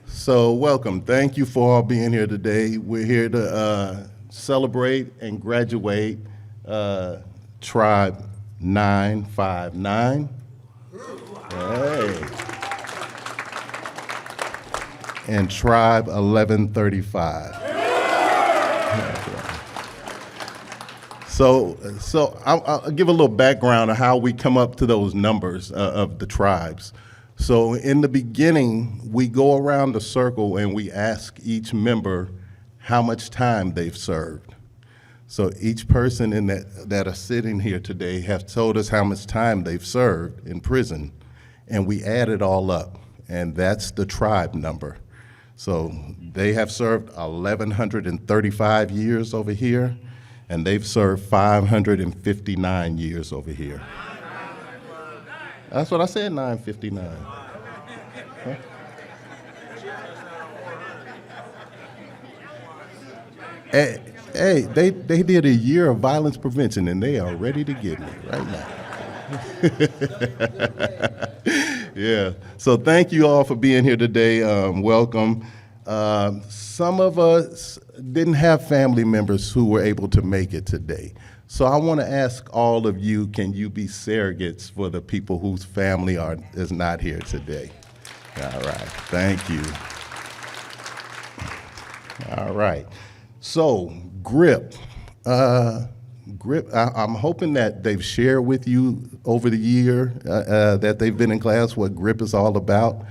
So welcome. Thank you for all being here today. We're here to celebrate and graduate Tribe 959. Hey. And Tribe 1135. So I'll give a little background of how we come up to those numbers of the tribes. So in the beginning, we go around the circle and we ask each member how much time they've served. So each person in that are sitting here today have told us how much time they've served in prison, and we add it all up, and that's the tribe number. So they have served 1,135 years over here, and they've served 559 years over here. That's what I said, 959. Huh? Hey, they did a year of violence prevention, and they are ready to get me right now. Yeah, so thank you all for being here today. Welcome. Some of us didn't have family members who were able to make it today. So I want to ask all of you, can you be surrogates for the people whose family is not here today? All right, thank you. All right, so GRIP. GRIP, I'm hoping that they've shared with you over the year that they've been in class what GRIP is all about.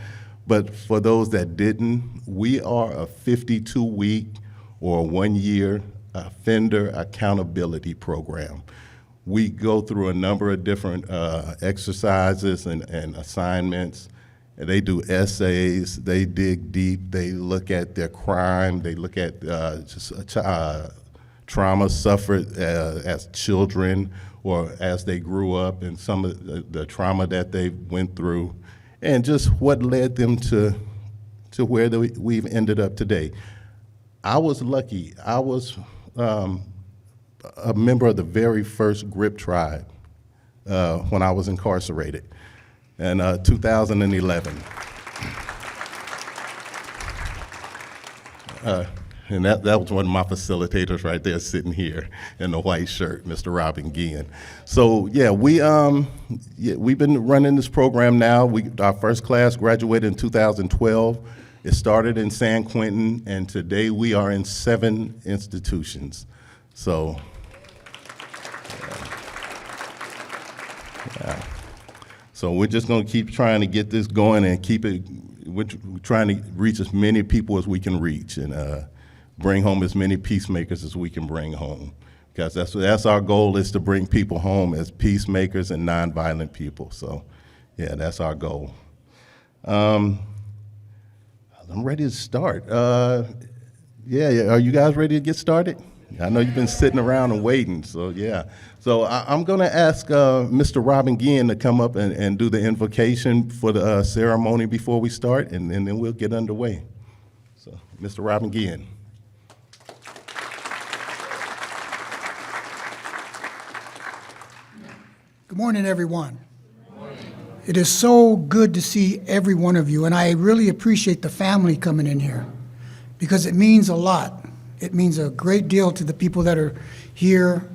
But for those that didn't, we are a 52-week or 1-year offender accountability program. We go through a number of different exercises and assignments. And they do essays, they dig deep, they look at their crime, they look at trauma suffered as children or as they grew up, and some of the trauma that they went through, and just what led them to where we've ended up today. I was lucky. I was a member of the very first GRIP tribe when I was incarcerated in 2011. And that was one of my facilitators right there sitting here in the white shirt, Mr. Robin Guillen. So yeah, we've been running this program now. Our first class graduated in 2012. It started in San Quentin, and today we are in 7 institutions. So, yeah. So we're just gonna keep trying to get this going and keep it, we're trying to reach as many people as we can reach, and bring home as many peacemakers as we can bring home. Because that's our goal, is to bring people home as peacemakers and nonviolent people. So yeah, that's our goal. I'm ready to start. Yeah, are you guys ready to get started? I know you've been sitting around and waiting, so yeah. So I'm gonna ask Mr. Robin Guillen to come up and do the invocation for the ceremony before we start, and then we'll get underway. So, Mr. Robin Guillen. Good morning, everyone. Good morning. It is so good to see every one of you, and I really appreciate the family coming in here because it means a lot. It means a great deal to the people that are here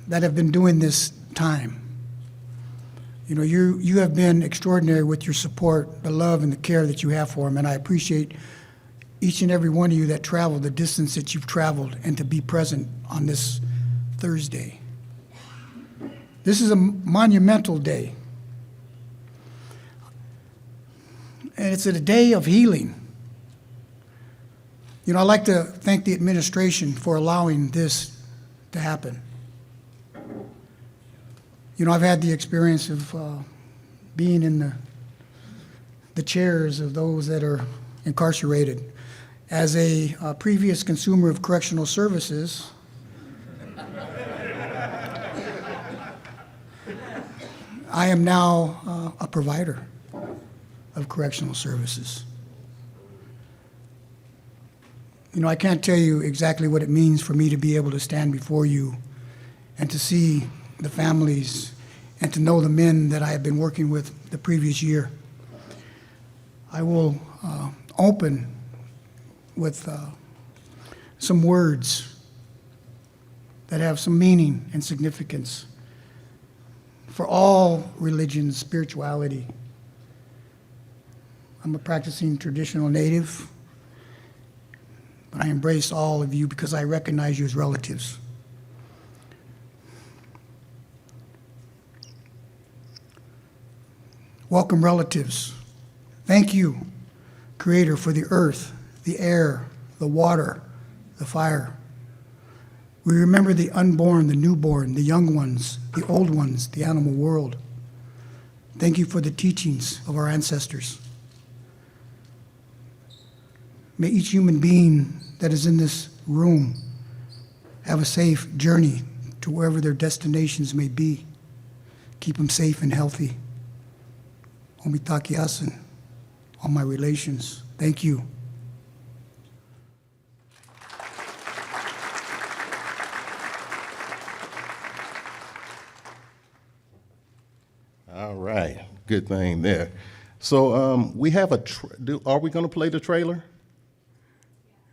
that have been doing this time. You know, you have been extraordinary with your support, the love and the care that you have for them, and I appreciate each and every one of you that traveled the distance that you've traveled and to be present on this Thursday. This is a monumental day, and it's a day of healing. You know, I'd like to thank the administration for allowing this to happen. You know, I've had the experience of being in the chairs of those that are incarcerated. As a previous consumer of correctional services, I am now a provider of correctional services. You know, I can't tell you exactly what it means for me to be able to stand before you and to see the families and to know the men that I have been working with the previous year. I will open with some words that have some meaning and significance for all religions, spirituality. I'm a practicing traditional native, but I embrace all of you because I recognize you as relatives. Welcome, relatives. Thank you, Creator, for the earth, the air, the water, the fire. We remember the unborn, the newborn, the young ones, the old ones, the animal world. Thank you for the teachings of our ancestors. May each human being that is in this room have a safe journey to wherever their destinations may be. Keep them safe and healthy. Omitakiasin, all my relations. Thank you. All right, good thing there. So we have are we going to play the trailer?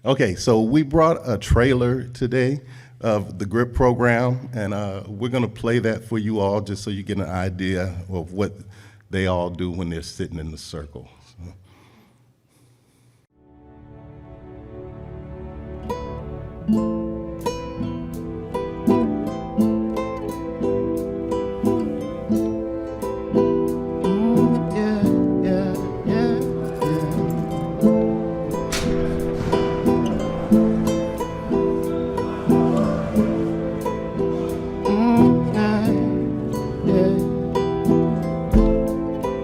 Okay, so we brought a trailer today of the GRIP program, and we're going to play that for you all just so you get an idea of what they all do when they're sitting in the circle.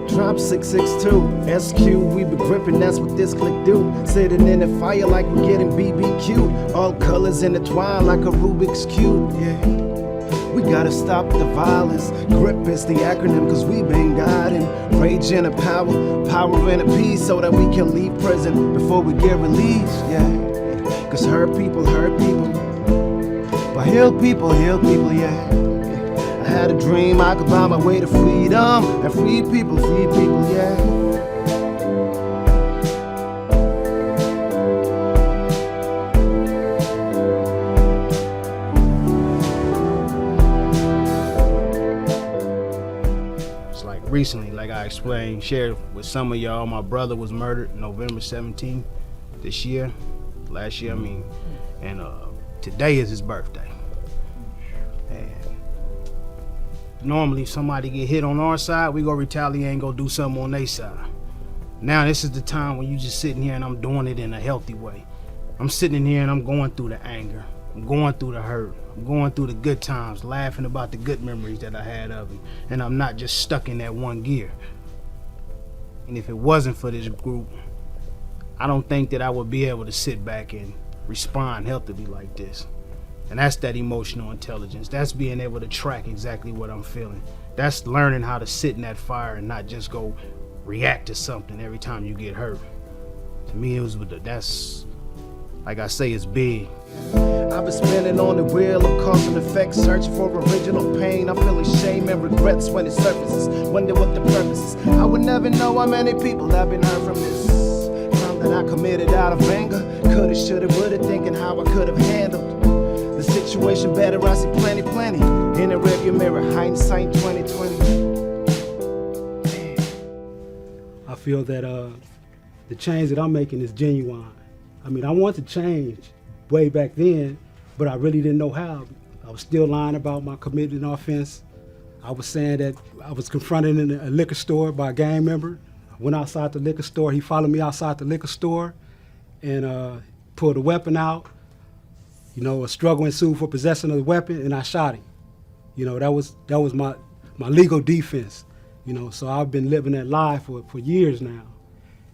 Drop 662 SQ, we be gripping, that's what this click do. Sitting in the fire like we're getting BBQ. All colors intertwined like a Rubik's Cube, yeah. We gotta stop the violence. GRIP is the acronym cause we been guiding. Rage and a power, power and a peace, so that we can leave prison before we get released, yeah. Cause hurt people, but heal people, yeah. I had a dream I could buy my way to freedom and free people, yeah. It's like recently, like I explained, shared with some of y'all, my brother was murdered November 17th last year, and today is his birthday. And normally if somebody get hit on our side, we go retaliate and go do something on their side. Now this is the time when you just sitting here and I'm doing it in a healthy way. I'm sitting in here and I'm going through the anger. I'm going through the hurt. I'm going through the good times, laughing about the good memories that I had of him. And I'm not just stuck in that one gear. And if it wasn't for this group, I don't think that I would be able to sit back and respond healthily like this. And that's that emotional intelligence. That's being able to track exactly what I'm feeling. That's learning how to sit in that fire and not just go react to something every time you get hurt. To me, that's, like I say, it's big. I've been spinning on the wheel of cause and effect, searching for original pain. I'm feeling shame and regrets when it surfaces. Wonder what the purpose is. I would never know how many people have been hurt from this crime that I committed out of anger. Coulda, shoulda, woulda, thinking how I could have handled the situation better. I see plenty in the rearview mirror. Hindsight 2020. I feel that the change that I'm making is genuine. I want to change way back then, but I really didn't know how. I was still lying about my committed offense. I was saying that I was confronted in a liquor store by a gang member. I went outside the liquor store. He followed me outside the liquor store and pulled a weapon out. A struggle ensued for possession of the weapon, and I shot him. That was my legal defense. So I've been living that lie for years now.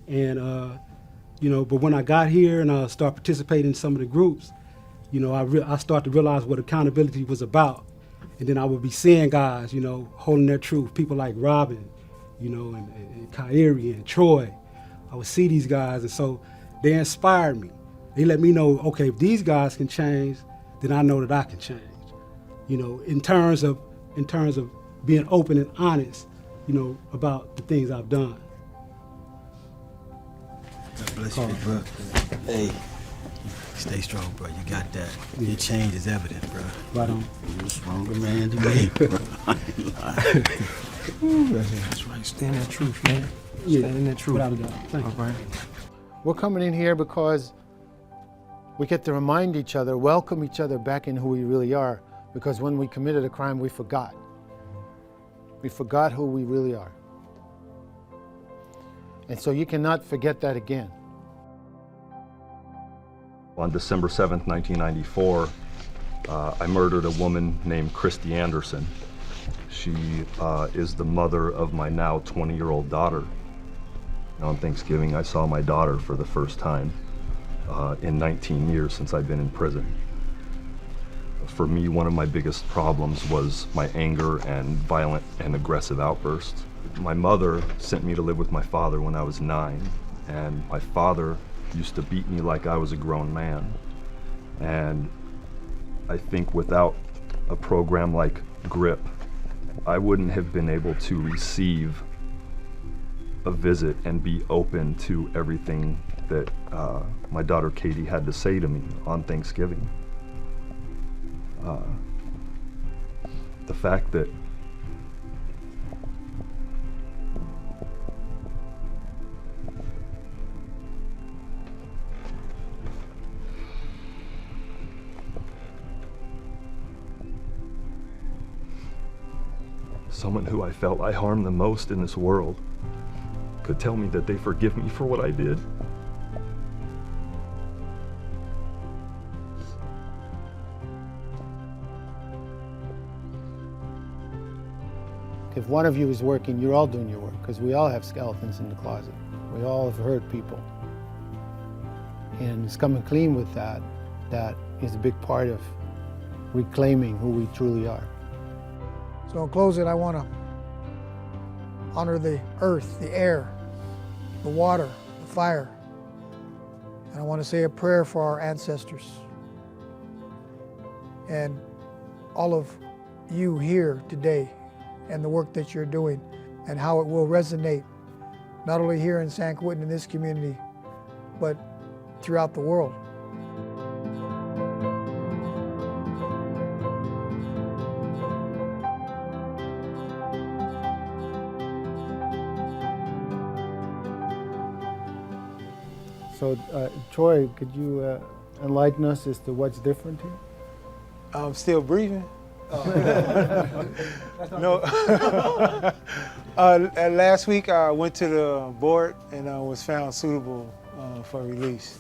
And but when I got here and I started participating in some of the groups, I started to realize what accountability was about. And then I would be seeing guys, holding their truth. People like Robin, and Kyrie and Troy. I would see these guys, and so they inspired me. They let me know, okay, if these guys can change, then I know that I can change. In terms of being open and honest, about the things I've done. God bless you, bro. Hey, stay strong, bro. You got that. Your change is evident, bro. Right on. You're a stronger man than me, bro. That's right. Stand that truth, man. Stand in that truth. Without a doubt. Thank you. All right. We're coming in here because we get to remind each other, welcome each other back in who we really are, because when we committed a crime, we forgot. We forgot who we really are. And so you cannot forget that again. On December 7th, 1994, I murdered a woman named Christy Anderson. She is the mother of my now 20-year-old daughter. And on Thanksgiving, I saw my daughter for the first time in 19 years since I've been in prison. For me, one of my biggest problems was my anger and violent and aggressive outbursts. My mother sent me to live with my father when I was 9, and my father used to beat me like I was a grown man. And I think without a program like GRIP, I wouldn't have been able to receive a visit and be open to everything that my daughter Katie had to say to me on Thanksgiving. The fact that someone who I felt I harmed the most in this world could tell me that they forgive me for what I did. If one of you is working, you're all doing your work, because we all have skeletons in the closet. We all have hurt people. And it's coming clean with that. That is a big part of reclaiming who we truly are. So in closing, I want to honor the earth, the air, the water, the fire. And I want to say a prayer for our ancestors and all of you here today and the work that you're doing and how it will resonate not only here in San Quentin in this community, but throughout the world. So, Troy, could you enlighten us as to what's different here? I'm still breathing. No. Last week I went to the board and was found suitable for release.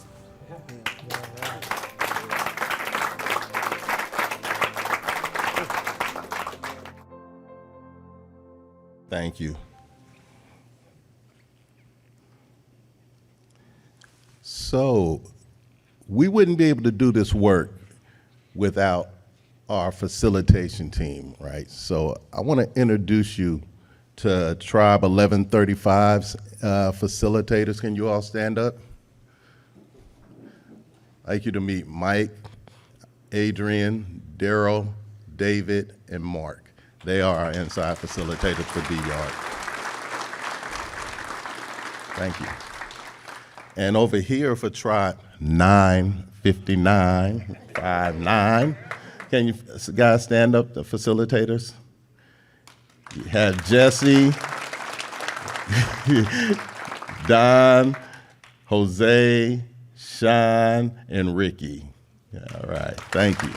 Thank you. So, we wouldn't be able to do this work without our facilitation team, right? So I want to introduce you to Tribe 1135's facilitators. Can you all stand up? I'd like you to meet Mike, Adrian, Daryl, David, and Mark. They are our inside facilitators for D-Yard. Thank you. And over here for Tribe 959, can you guys stand up, the facilitators? You have Jesse, Don, Jose, Sean, and Ricky. All right, thank you.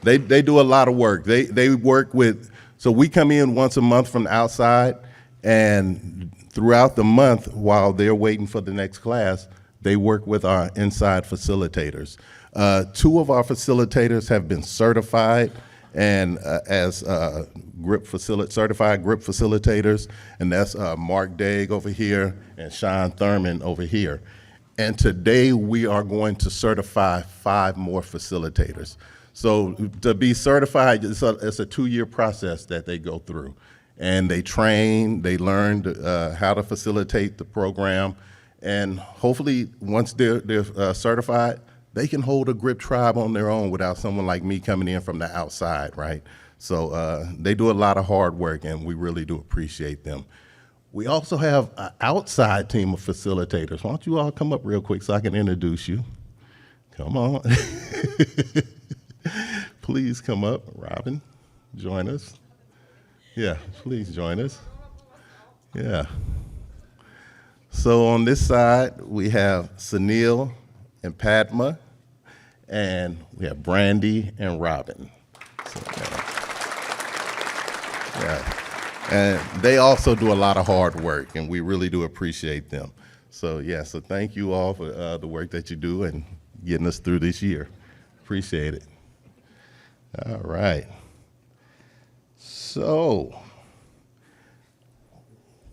They do a lot of work. They work with, so we come in once a month from the outside, and throughout the month, while they're waiting for the next class, they work with our inside facilitators. 2 of our facilitators have been certified and as certified GRIP facilitators, and that's Mark Daig over here and Sean Thurman over here. And today we are going to certify 5 more facilitators. So to be certified, it's a 2-year process that they go through. And they train, they learn how to facilitate the program, and hopefully once they're certified, they can hold a GRIP tribe on their own without someone like me coming in from the outside, right? So they do a lot of hard work, and we really do appreciate them. We also have an outside team of facilitators. Why don't you all come up real quick so I can introduce you? Come on. Please come up. Robin, join us. Yeah, please join us. Yeah. So on this side, we have Sunil and Padma, and we have Brandy and Robin. So, yeah. And they also do a lot of hard work, and we really do appreciate them. So yeah, so thank you all for the work that you do and getting us through this year. Appreciate it. All right. So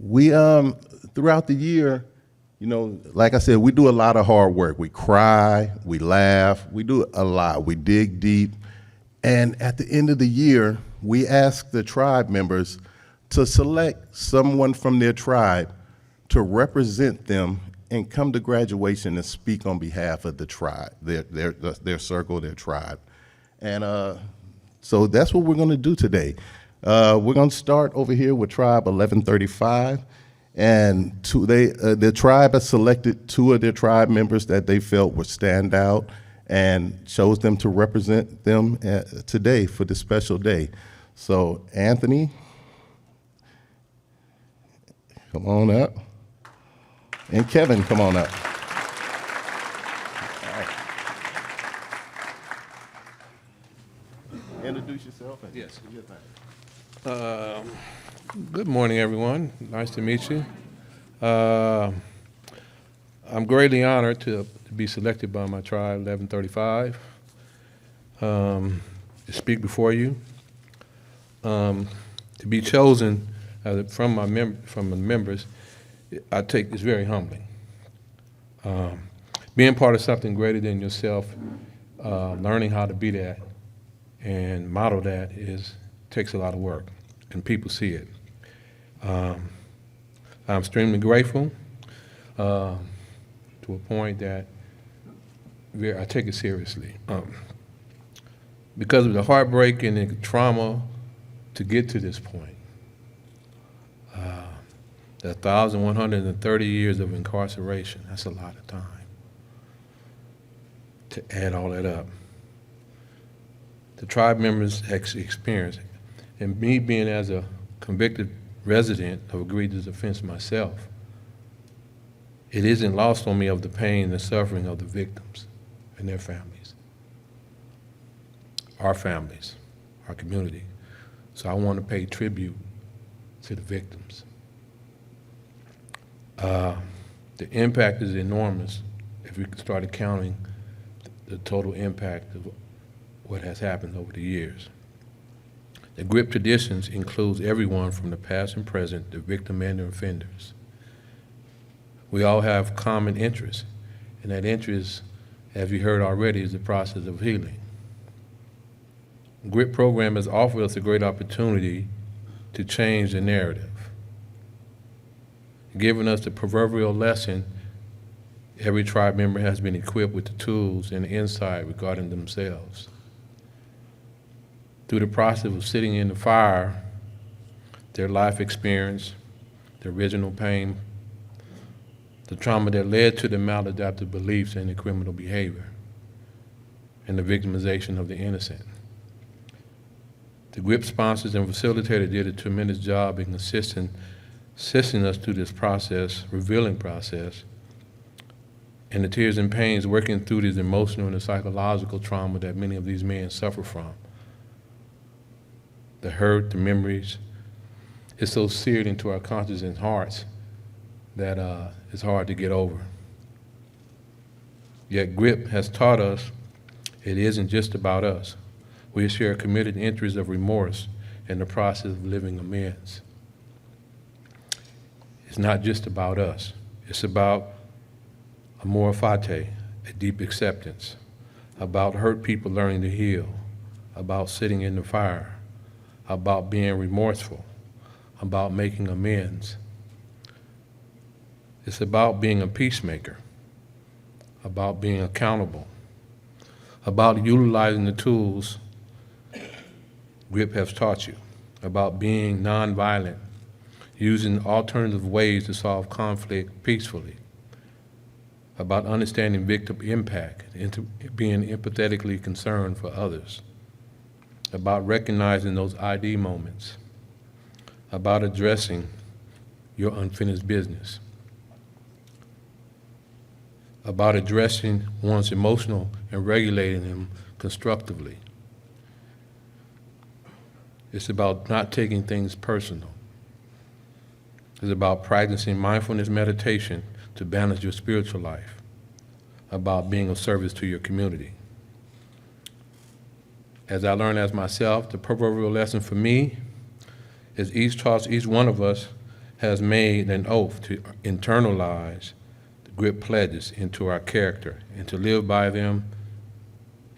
we throughout the year, you know, like I said, we do a lot of hard work. We cry, we laugh, we do a lot. We dig deep. And at the end of the year, we ask the tribe members to select someone from their tribe to represent them and come to graduation and speak on behalf of the tribe, their circle, their tribe. And so that's what we're going to do today. We're going to start over here with Tribe 1135. And the tribe has selected 2 of their tribe members that they felt would stand out and chose them to represent them today for this special day. So Anthony, come on up. And Kevin, come on up. All right. Introduce yourself. And Yes. do your thing. Good morning, everyone. Nice to meet you. I'm greatly honored to be selected by my tribe, 1135, to speak before you. To be chosen from the members, it's very humbling. Being part of something greater than yourself, learning how to be that and model that takes a lot of work, and people see it. I'm extremely grateful to a point that I take it seriously. Because of the heartbreak and the trauma to get to this point, the 1,130 years of incarceration, that's a lot of time to add all that up. The tribe members experience, and me being as a convicted resident of egregious offense myself, it isn't lost on me of the pain and the suffering of the victims and their families, our community. So I want to pay tribute to the victims. The impact is enormous if we started counting the total impact of what has happened over the years. The GRIP traditions includes everyone from the past and present, the victim and the offenders. We all have common interests, and that interest, as we heard already, is the process of healing. The GRIP program has offered us a great opportunity to change the narrative, giving us the proverbial lesson. Every tribe member has been equipped with the tools and the insight regarding themselves. Through the process of sitting in the fire, their life experience, the original pain, the trauma that led to the maladaptive beliefs and the criminal behavior, and the victimization of the innocent. The GRIP sponsors and facilitator did a tremendous job in assisting us through this process, revealing process, and the tears and pains working through this emotional and the psychological trauma that many of these men suffer from. The hurt, the memories, it's so seared into our conscience and hearts that it's hard to get over. Yet GRIP has taught us it isn't just about us. We share a committed interest of remorse in the process of living amends. It's not just about us. It's about amor fati, a deep acceptance, about hurt people learning to heal, about sitting in the fire, about being remorseful, about making amends. It's about being a peacemaker, about being accountable, about utilizing the tools GRIP has taught you, about being nonviolent, using alternative ways to solve conflict peacefully, about understanding victim impact, being empathetically concerned for others, about recognizing those ID moments, about addressing your unfinished business, about addressing one's emotional and regulating them constructively. It's about not taking things personal. It's about practicing mindfulness meditation to balance your spiritual life, about being of service to your community. As I learned as myself, the proverbial lesson for me is each one of us has made an oath to internalize the GRIP pledges into our character and to live by them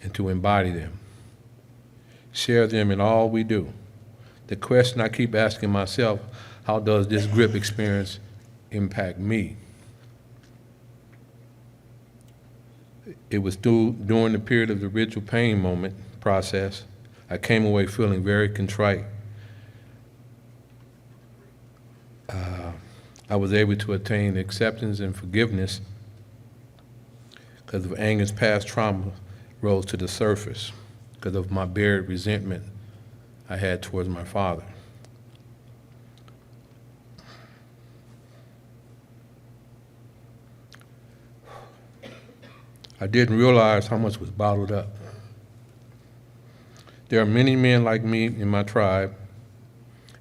and to embody them. Share them in all we do. The question I keep asking myself, how does this GRIP experience impact me? It was during the period of the ritual pain moment process, I came away feeling very contrite. I was able to attain acceptance and forgiveness because of anger's past trauma rose to the surface because of my buried resentment I had towards my father. I didn't realize how much was bottled up. There are many men like me in my tribe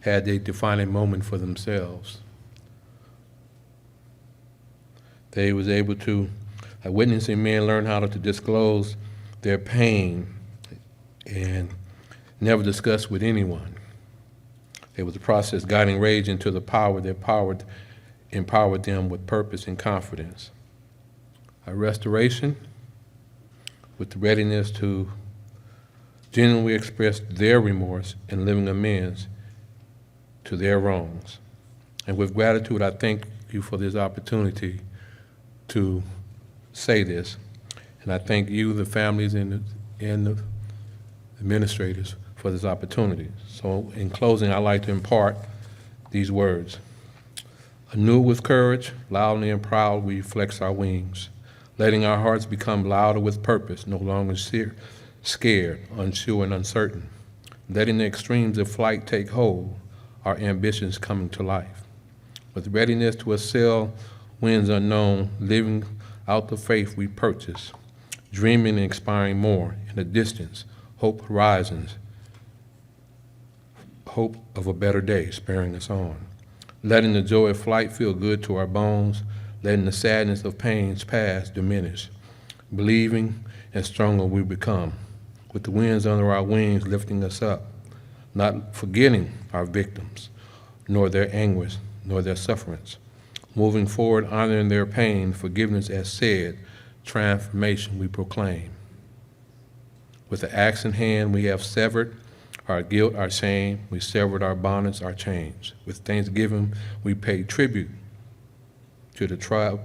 had a defining moment for themselves. They was able to, witnessing men learn how to disclose their pain and never discuss with anyone. It was a process guiding rage into the power that empowered them with purpose and confidence. A restoration with the readiness to genuinely express their remorse and living amends to their wrongs. And with gratitude, I thank you for this opportunity to say this. And I thank you, the families and the administrators, for this opportunity. So in closing, I'd like to impart these words. Anew with courage, loudly and proud, we flex our wings, letting our hearts become louder with purpose, no longer scared, unsure, and uncertain. Letting the extremes of flight take hold, our ambitions coming to life. With readiness to assail winds unknown, living out the faith we purchase, dreaming and inspiring more in the distance, hope horizons, hope of a better day spurring us on. Letting the joy of flight feel good to our bones, letting the sadness of pain's past diminish, believing and stronger we become, with the winds under our wings lifting us up, not forgetting our victims, nor their anguish, nor their sufferance, moving forward, honoring their pain, forgiveness as said, transformation we proclaim. With the axe in hand, we have severed our guilt, our shame, we severed our bondage, our chains. With thanksgiving, we pay tribute to the tribe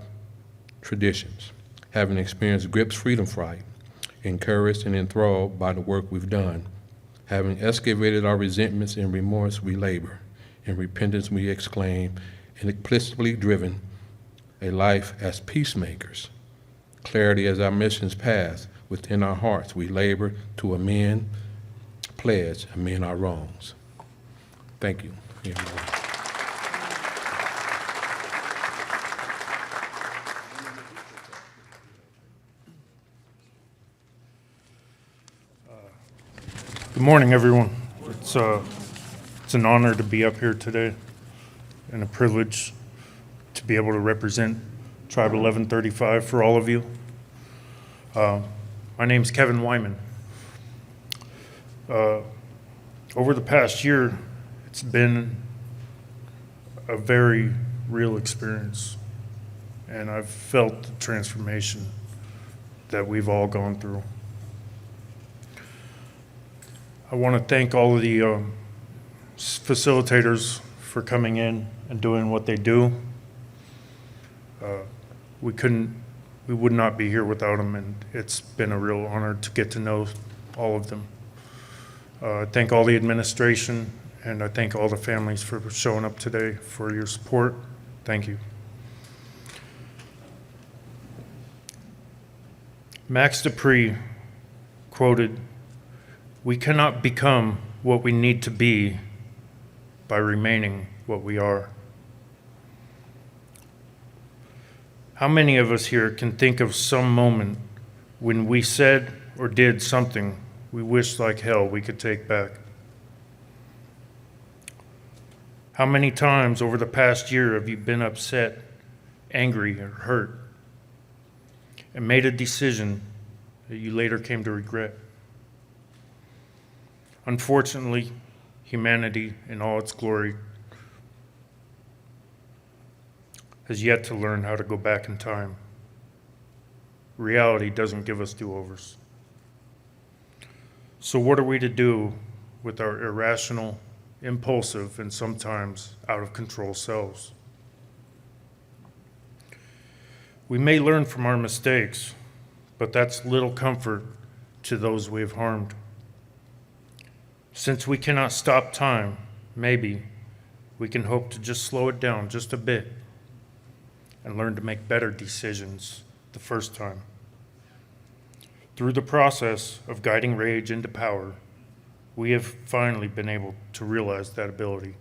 traditions, having experienced GRIP's freedom flight, encouraged and enthralled by the work we've done. Having excavated our resentments and remorse, we labor. In repentance, we exclaim, and explicitly driven a life as peacemakers. Clarity as our mission's path, within our hearts, we labor to amend, pledge, amend our wrongs. Thank you. Good morning, everyone. It's an honor to be up here today and a privilege to be able to represent Tribe 1135 for all of you. My name's Kevin Wyman. Over the past year, it's been a very real experience, and I've felt the transformation that we've all gone through. I want to thank all of the facilitators for coming in and doing what they do. We couldn't we would not be here without them, and it's been a real honor to get to know all of them. I thank all the administration, and I thank all the families for showing up today, for your support. Thank you. Max Dupree quoted, "We cannot become what we need to be by remaining what we are." How many of us here can think of some moment when we said or did something we wish like hell we could take back? How many times over the past year have you been upset, angry, or hurt, and made a decision that you later came to regret? Unfortunately, humanity in all its glory has yet to learn how to go back in time. Reality doesn't give us do-overs. So what are we to do with our irrational, impulsive, and sometimes out of control selves? We may learn from our mistakes, but that's little comfort to those we have harmed. Since we cannot stop time, maybe we can hope to just slow it down just a bit and learn to make better decisions the first time. Through the process of guiding rage into power, we have finally been able to realize that ability.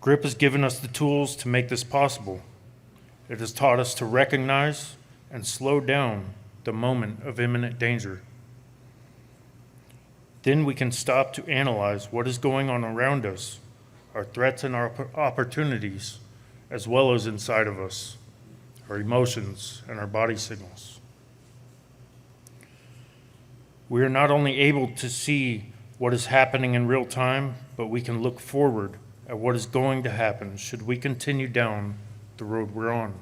GRIP has given us the tools to make this possible. It has taught us to recognize and slow down the moment of imminent danger. Then we can stop to analyze what is going on around us, our threats and our opportunities, as well as inside of us, our emotions and our body signals. We are not only able to see what is happening in real time, but we can look forward at what is going to happen should we continue down the road we're on.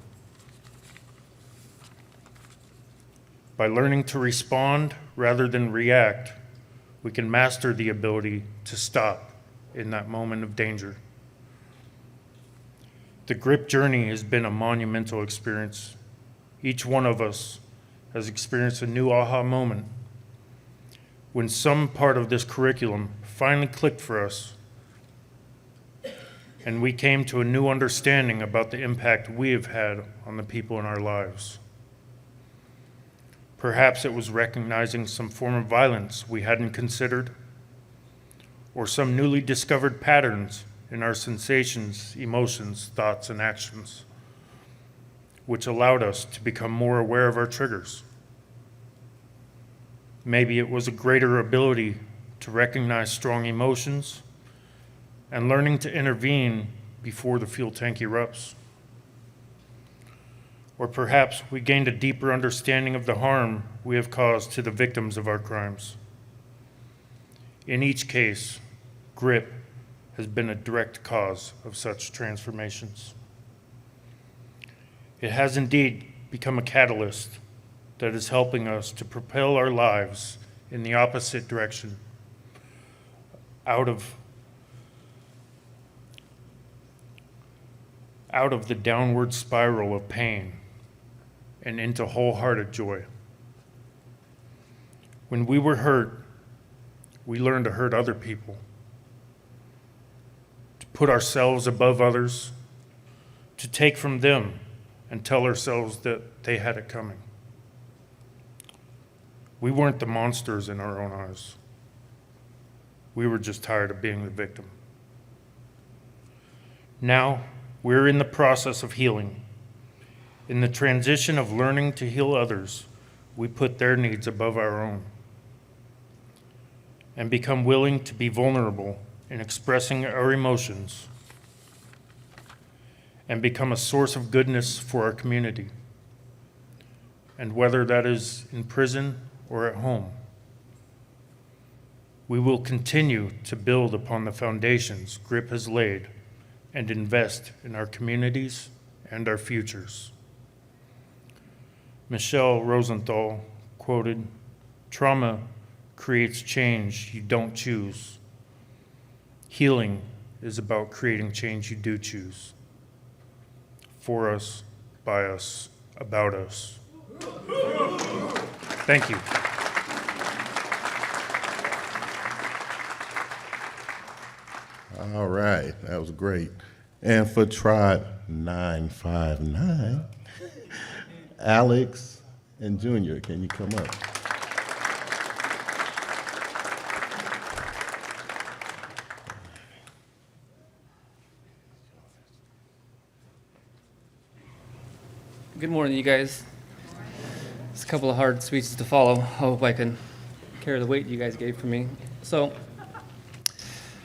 By learning to respond rather than react, we can master the ability to stop in that moment of danger. The GRIP journey has been a monumental experience. Each one of us has experienced a new aha moment when some part of this curriculum finally clicked for us and we came to a new understanding about the impact we have had on the people in our lives. Perhaps it was recognizing some form of violence we hadn't considered, or some newly discovered patterns in our sensations, emotions, thoughts, and actions, which allowed us to become more aware of our triggers. Maybe it was a greater ability to recognize strong emotions and learning to intervene before the fuel tank erupts. Or perhaps we gained a deeper understanding of the harm we have caused to the victims of our crimes. In each case, GRIP has been a direct cause of such transformations. It has indeed become a catalyst that is helping us to propel our lives in the opposite direction, out of the downward spiral of pain and into wholehearted joy. When we were hurt, we learned to hurt other people, to put ourselves above others, to take from them and tell ourselves that they had it coming. We weren't the monsters in our own eyes. We were just tired of being the victim. Now, we're in the process of healing. In the transition of learning to heal others, we put their needs above our own and become willing to be vulnerable in expressing our emotions and become a source of goodness for our community. And whether that is in prison or at home, we will continue to build upon the foundations GRIP has laid and invest in our communities and our futures. Michelle Rosenthal quoted, "Trauma creates change you don't choose. Healing is about creating change you do choose. For us, by us, about us. Thank you. All right, that was great. And for Tribe 959, Alex and Junior, can you come up? Good morning, you guys. It's a couple of hard speeches to follow. I hope I can carry the weight you guys gave for me. So,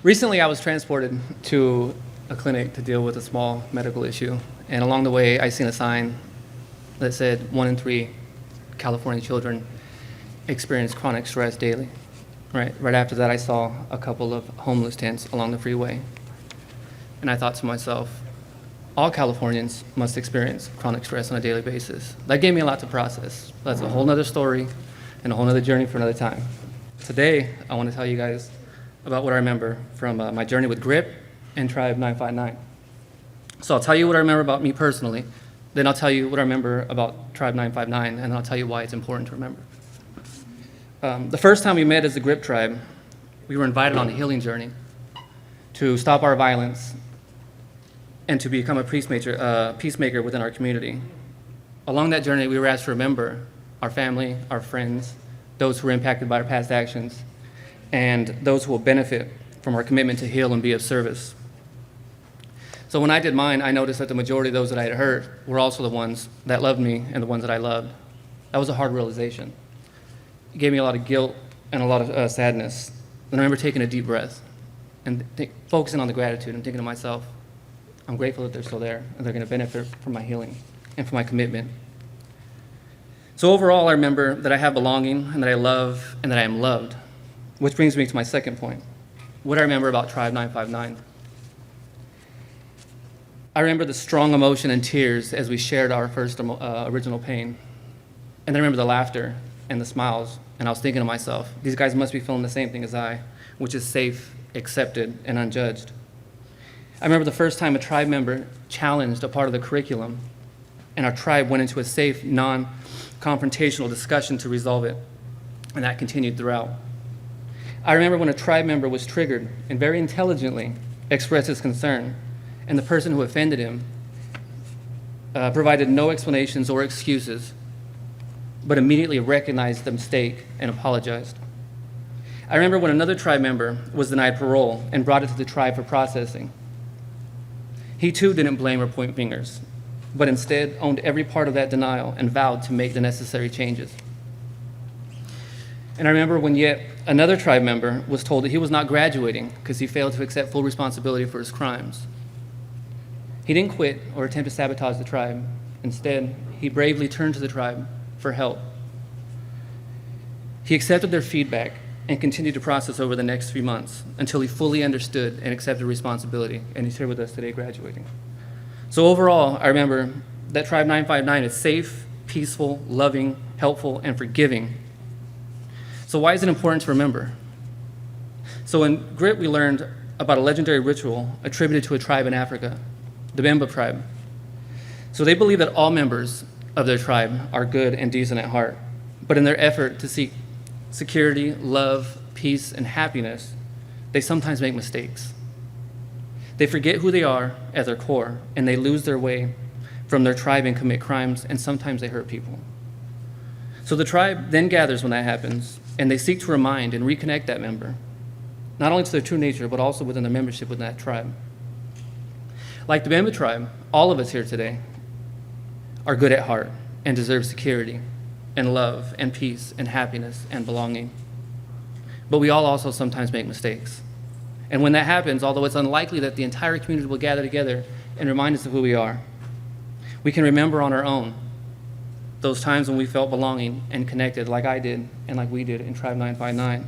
recently I was transported to a clinic to deal with a small medical issue. And along the way, I seen a sign that said 1 in 3 California children experience chronic stress daily. Right after that, I saw a couple of homeless tents along the freeway. And I thought to myself, all Californians must experience chronic stress on a daily basis. That gave me a lot to process. That's a whole nother story and a whole nother journey for another time. Today, I want to tell you guys about what I remember from my journey with GRIP and Tribe 959. So I'll tell you what I remember about me personally, then I'll tell you what I remember about Tribe 959, and then I'll tell you why it's important to remember. The first time we met as the GRIP tribe, we were invited on a healing journey to stop our violence and to become a peacemaker within our community. Along that journey, we were asked to remember our family, our friends, those who were impacted by our past actions, and those who will benefit from our commitment to heal and be of service. So when I did mine, I noticed that the majority of those that I had hurt were also the ones that loved me and the ones that I loved. That was a hard realization. It gave me a lot of guilt and a lot of sadness. And I remember taking a deep breath and focusing on the gratitude and thinking to myself, I'm grateful that they're still there and they're going to benefit from my healing and from my commitment. So overall, I remember that I have belonging and that I love and that I am loved, which brings me to my second point. What I remember about Tribe 959. I remember the strong emotion and tears as we shared our first original pain. And I remember the laughter and the smiles, and I was thinking to myself, these guys must be feeling the same thing as I, which is safe, accepted, and unjudged. I remember the first time a tribe member challenged a part of the curriculum, and our tribe went into a safe, non-confrontational discussion to resolve it, and that continued throughout. I remember when a tribe member was triggered and very intelligently expressed his concern, and the person who offended him provided no explanations or excuses, but immediately recognized the mistake and apologized. I remember when another tribe member was denied parole and brought it to the tribe for processing. He too didn't blame or point fingers, but instead owned every part of that denial and vowed to make the necessary changes. And I remember when yet another tribe member was told that he was not graduating because he failed to accept full responsibility for his crimes. He didn't quit or attempt to sabotage the tribe. Instead, he bravely turned to the tribe for help. He accepted their feedback and continued to process over the next 3 months until he fully understood and accepted responsibility, and he's here with us today graduating. So overall, I remember that Tribe 959 is safe, peaceful, loving, helpful, and forgiving. So why is it important to remember? So in GRIT, we learned about a legendary ritual attributed to a tribe in Africa, the Bemba tribe. So they believe that all members of their tribe are good and decent at heart, but in their effort to seek security, love, peace, and happiness, they sometimes make mistakes. They forget who they are at their core, and they lose their way from their tribe and commit crimes, and sometimes they hurt people. So the tribe then gathers when that happens, and they seek to remind and reconnect that member, not only to their true nature, but also within their membership within that tribe. Like the Bemba tribe, all of us here today are good at heart and deserve security and love and peace and happiness and belonging. But we all also sometimes make mistakes. And when that happens, although it's unlikely that the entire community will gather together and remind us of who we are, we can remember on our own those times when we felt belonging and connected like I did and like we did in Tribe 959,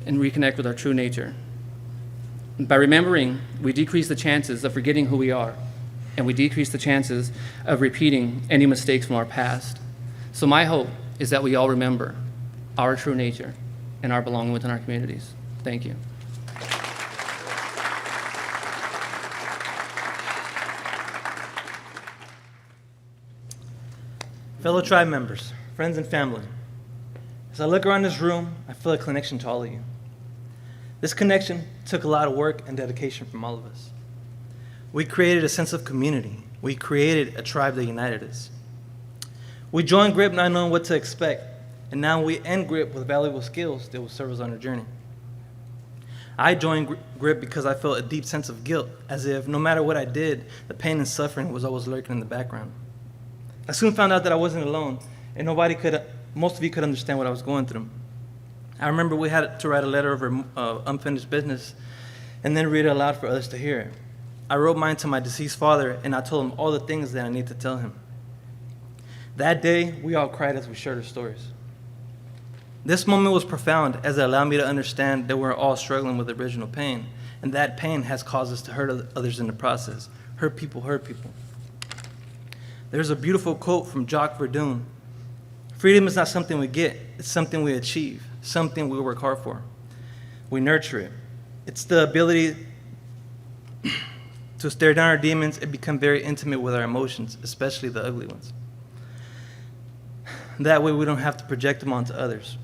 and reconnect with our true nature. By remembering, we decrease the chances of forgetting who we are, and we decrease the chances of repeating any mistakes from our past. So my hope is that we all remember our true nature and our belonging within our communities. Thank you. Fellow tribe members, friends and family, as I look around this room, I feel a connection to all of you. This connection took a lot of work and dedication from all of us. We created a sense of community. We created a tribe that united us. We joined GRIP not knowing what to expect, and now we end GRIP with valuable skills that will serve us on our journey. I joined GRIP because I felt a deep sense of guilt, as if no matter what I did, the pain and suffering was always lurking in the background. I soon found out that I wasn't alone, and most of you could understand what I was going through. I remember we had to write a letter over unfinished business and then read it aloud for others to hear. I wrote mine to my deceased father, and I told him all the things that I need to tell him. That day, we all cried as we shared our stories. This moment was profound, as it allowed me to understand that we're all struggling with original pain, and that pain has caused us to hurt others in the process. Hurt people hurt people. There's a beautiful quote from Jacques Verdun. Freedom is not something we get, it's something we achieve, something we work hard for. We nurture it. It's the ability to stare down our demons and become very intimate with our emotions, especially the ugly ones. That way we don't have to project them onto others.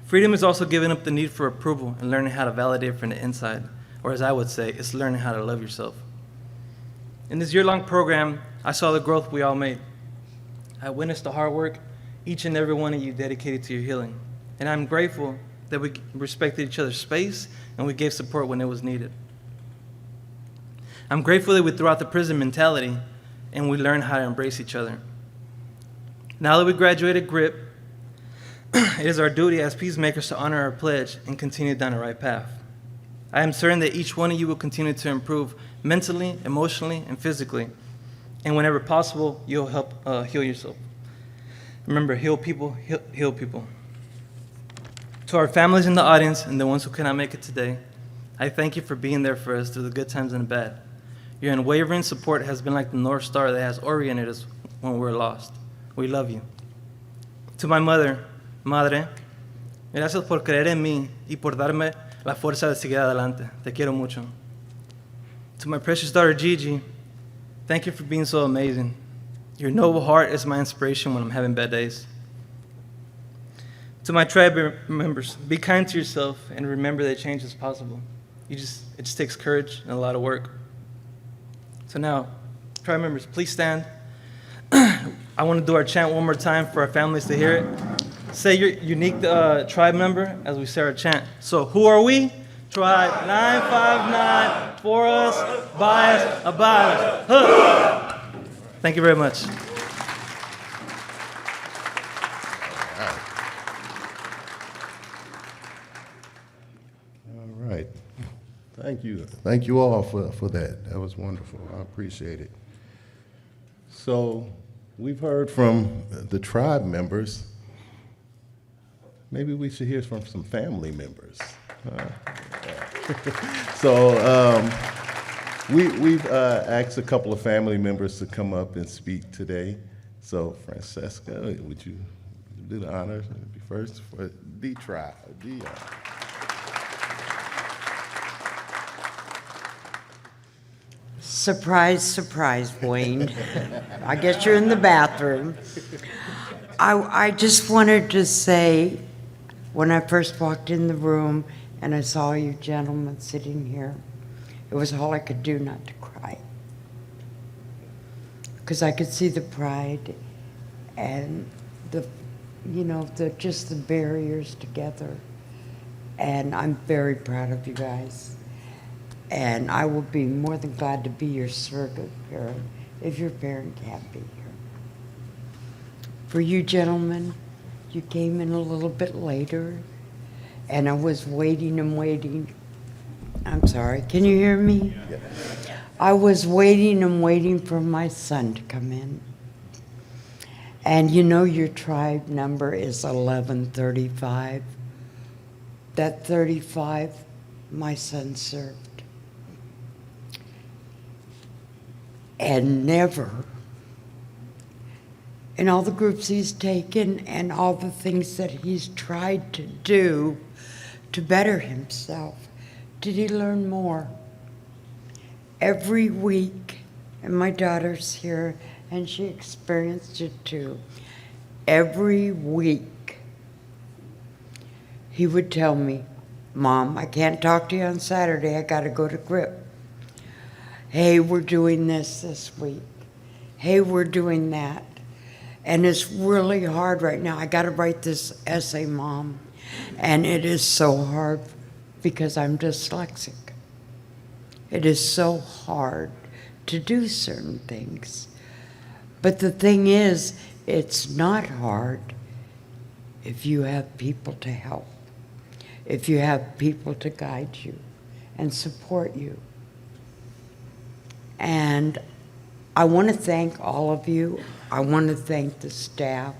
Freedom is also giving up the need for approval and learning how to validate from the inside, or as I would say, it's learning how to love yourself. In this year-long program, I saw the growth we all made. I witnessed the hard work each and every one of you dedicated to your healing, and I'm grateful that we respected each other's space and we gave support when it was needed. I'm grateful that we threw out the prison mentality and we learned how to embrace each other. Now that we graduated GRIP, it is our duty as peacemakers to honor our pledge and continue down the right path. I am certain that each one of you will continue to improve mentally, emotionally, and physically, and whenever possible, you'll help heal yourself. Remember, heal people, heal people. To our families in the audience and the ones who cannot make it today, I thank you for being there for us through the good times and the bad. Your unwavering support has been like the North Star that has oriented us when we're lost. We love you. To my mother, Madre, gracias por creer en mí y por darme la fuerza de seguir adelante. Te quiero mucho. To my precious daughter, Gigi, thank you for being so amazing. Your noble heart is my inspiration when I'm having bad days. To my tribe members, be kind to yourself and remember that change is possible. It just takes courage and a lot of work. So now, tribe members, please stand. I want to do our chant one more time for our families to hear it. Say your unique tribe member as we say our chant. So, who are we? Tribe 959, for us, by us, about us. Huh. Thank you very much. All right. Thank you. Thank you all for that. That was wonderful. I appreciate it. So we've heard from the tribe members. Maybe we should hear from some family members. So we've asked a couple of family members to come up and speak today. So Francesca, would you do the honors and be first for the tribe? Surprise, surprise, Wayne. I guess you're in the bathroom. I just wanted to say, when I first walked in the room and I saw you gentlemen sitting here, it was all I could do not to cry. Because I could see the pride and just the barriers together. And I'm very proud of you guys. And I will be more than glad to be your surrogate parent if your parent can't be here. For you gentlemen, you came in a little bit later, and I was waiting and waiting. I'm sorry, can you hear me? Yeah. I was waiting and waiting for my son to come in. And you know your tribe number is 1135. That 35, my son served. And never, in all the groups he's taken and all the things that he's tried to do to better himself, did he learn more. Every week, and my daughter's here, and she experienced it too. Every week, he would tell me, Mom, I can't talk to you on Saturday. I got to go to Grip. Hey, we're doing this week. Hey, we're doing that. And it's really hard right now. I got to write this essay, Mom. And it is so hard because I'm dyslexic. It is so hard to do certain things. But the thing is, it's not hard if you have people to help, if you have people to guide you and support you. And I want to thank all of you. I want to thank the staff,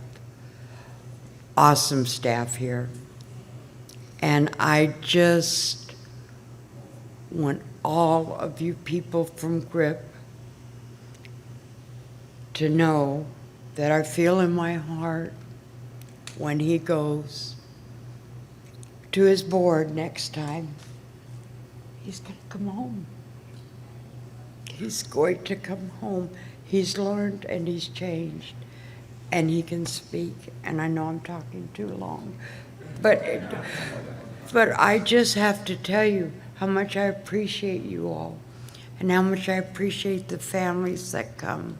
awesome staff here. And I just want all of you people from GRIP to know that I feel in my heart when he goes to his board next time, he's going to come home. He's going to come home. He's learned and he's changed, and he can speak. And I know I'm talking too long, but I just have to tell you how much I appreciate you all, and how much I appreciate the families that come,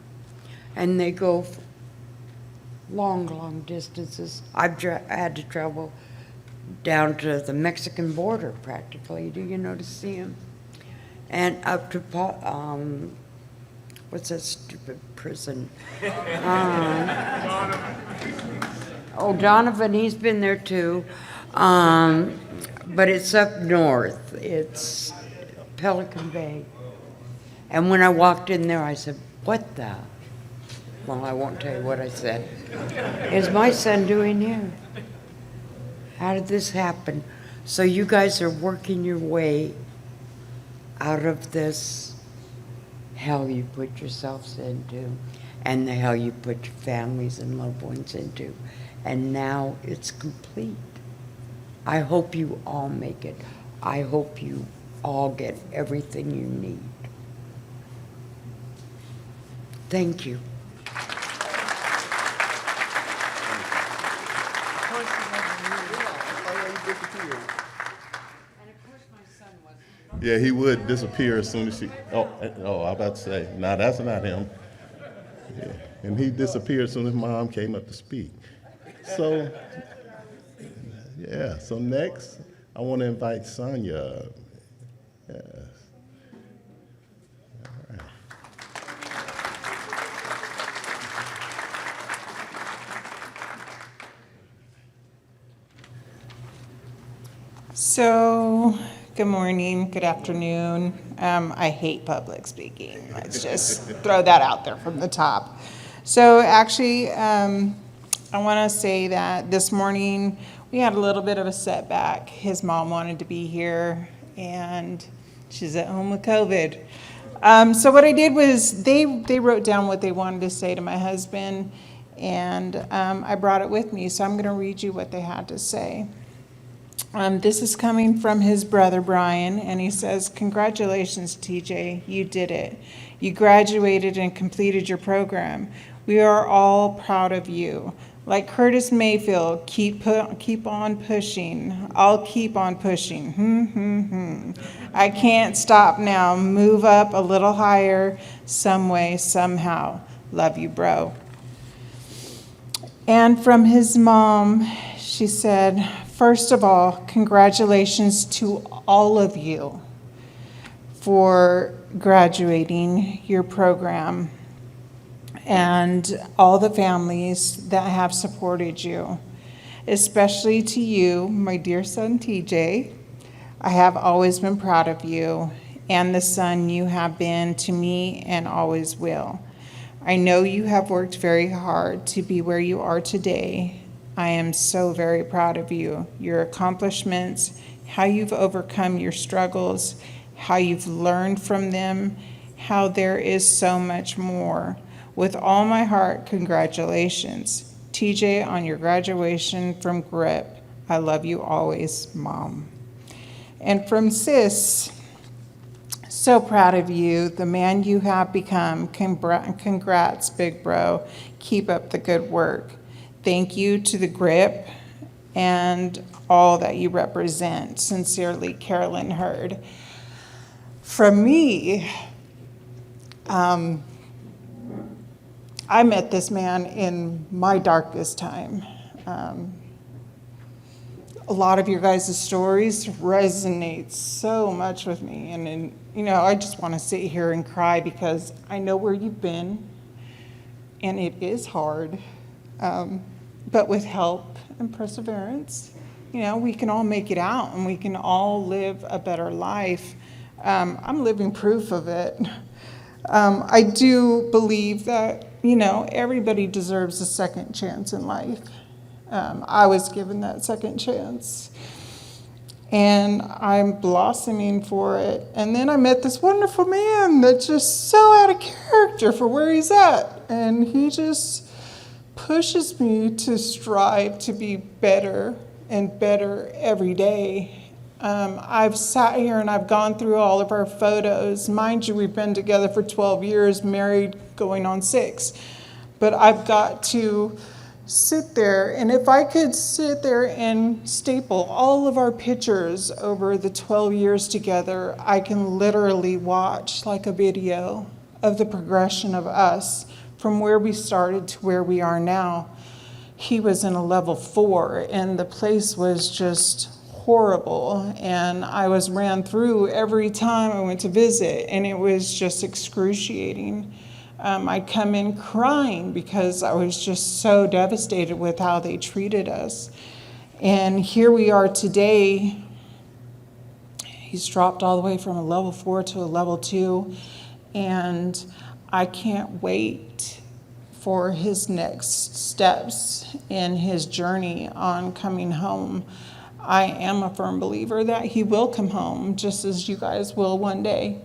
and they go long, long distances. I had to travel down to the Mexican border practically, do you know, to see him. And up to, what's that stupid prison? Donovan, he's been there too. But it's up north. It's Pelican Bay. And when I walked in there, I said, what the? Well, I won't tell you what I said. Is my son doing here? How did this happen? So you guys are working your way out of this hell you put yourselves into, and the hell you put your families and loved ones into. And now it's complete. I hope you all make it. I hope you all get everything you need. Thank you. Yeah, he would disappear as soon as she, I'm about to say, no, that's not him. Yeah. And he disappeared as soon as Mom came up to speak. So, yeah, so next, I want to invite Sonia up. Yes. All right. So, good morning, good afternoon. I hate public speaking. Let's just throw that out there from the top. So actually, I want to say that this morning we had a little bit of a setback. His mom wanted to be here, and she's at home with COVID. So what I did was they wrote down what they wanted to say to my husband, and I brought it with me. So I'm going to read you what they had to say. This is coming from his brother, Brian, and he says, congratulations, TJ, you did it. You graduated and completed your program. We are all proud of you. Like Curtis Mayfield, keep on pushing. I'll keep on pushing. I can't stop now. Move up a little higher, some way, somehow. Love you, bro. And from his mom, she said, first of all, congratulations to all of you for graduating your program and all the families that have supported you, especially to you, my dear son TJ. I have always been proud of you and the son you have been to me and always will. I know you have worked very hard to be where you are today. I am so very proud of you, your accomplishments, how you've overcome your struggles, how you've learned from them, how there is so much more. With all my heart, congratulations. TJ, on your graduation from GRIP. I love you always, Mom. And from Sis, So proud of you, the man you have become. Congrats, big bro. Keep up the good work. Thank you to the GRIP and all that you represent. Sincerely, Carolyn Hurd. From me, I met this man in my darkest time. A lot of your guys' stories resonate so much with me. And you know, I just want to sit here and cry because I know where you've been, and it is hard. But with help and perseverance, you know, we can all make it out and we can all live a better life. I'm living proof of it. I do believe that, you know, everybody deserves a second chance in life. I was given that second chance, and I'm blossoming for it. And then I met this wonderful man that's just so out of character for where he's at, and he just pushes me to strive to be better and better every day. I've sat here and I've gone through all of our photos. Mind you, we've been together for 12 years, married going on 6. But I've got to sit there, and if I could sit there and staple all of our pictures over the 12 years together, I can literally watch like a video of the progression of us from where we started to where we are now. He was in a level 4, and the place was just horrible, and I was ran through every time I went to visit, and it was just excruciating. I'd come in crying because I was just so devastated with how they treated us. And here we are today. He's dropped all the way from a level 4 to a level 2, and I can't wait for his next steps in his journey on coming home. I am a firm believer that he will come home, just as you guys will one day.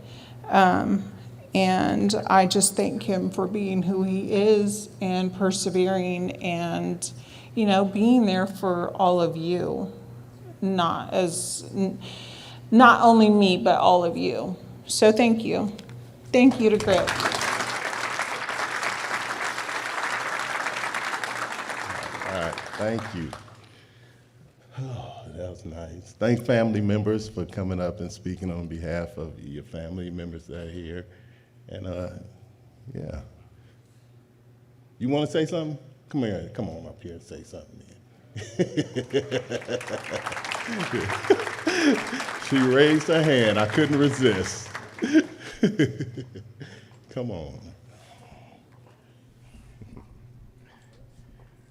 And I just thank him for being who he is and persevering and, you know, being there for all of you, not only me, but all of you. So thank you. Thank you to GRIP. All right, thank you. Oh, that was nice. Thank family members for coming up and speaking on behalf of your family members that are here. And yeah. You want to say something? Come here, come on up here and say something, man. She raised her hand. I couldn't resist. Come on.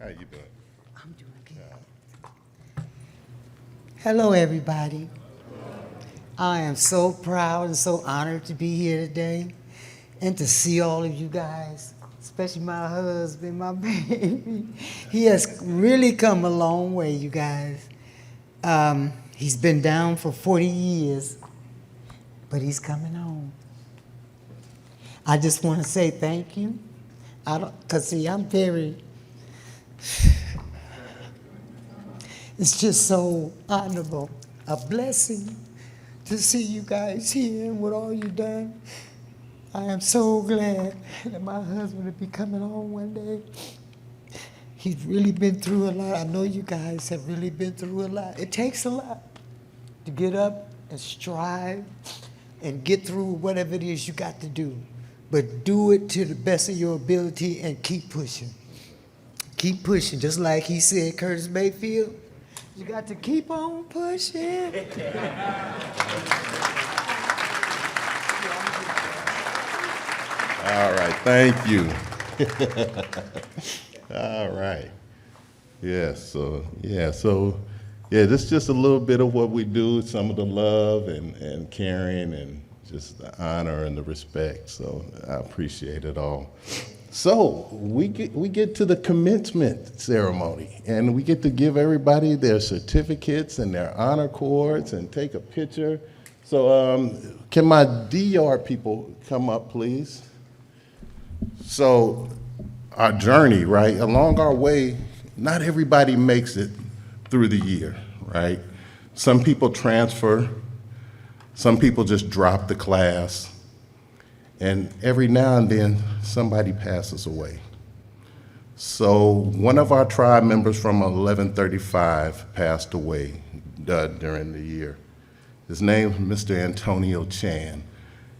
How you doing? I'm doing good. Hello, everybody. I am so proud and so honored to be here today and to see all of you guys, especially my husband, my baby. He has really come a long way, you guys. He's been down for 40 years, but he's coming home. I just want to say thank you. Because see, I'm very, it's just so honorable, a blessing to see you guys here and what all you've done. I am so glad that my husband will be coming home one day. He's really been through a lot. I know you guys have really been through a lot. It takes a lot to get up and strive and get through whatever it is you got to do. But do it to the best of your ability and keep pushing. Keep pushing, just like he said, Curtis Mayfield. You got to keep on pushing. All right, thank you. All right. This is just a little bit of what we do, some of the love and caring and just the honor and the respect. So I appreciate it all. So we get to the commencement ceremony, and we get to give everybody their certificates and their honor cords and take a picture. So can my DR people come up, please? So our journey, right, along our way, not everybody makes it through the year, right? Some people transfer Some people just drop the class, and every now and then somebody passes away. So one of our tribe members from 1135 passed away during the year. His name is Mr. Antonio Chan.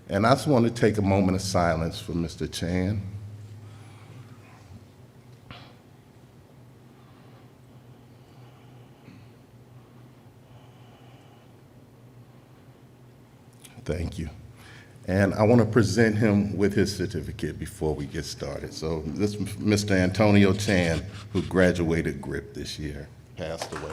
And I just want to take a moment of silence for Mr. Chan. Thank you. And I want to present him with his certificate before we get started. So this is Mr. Antonio Chan, who graduated GRIP this year, passed away.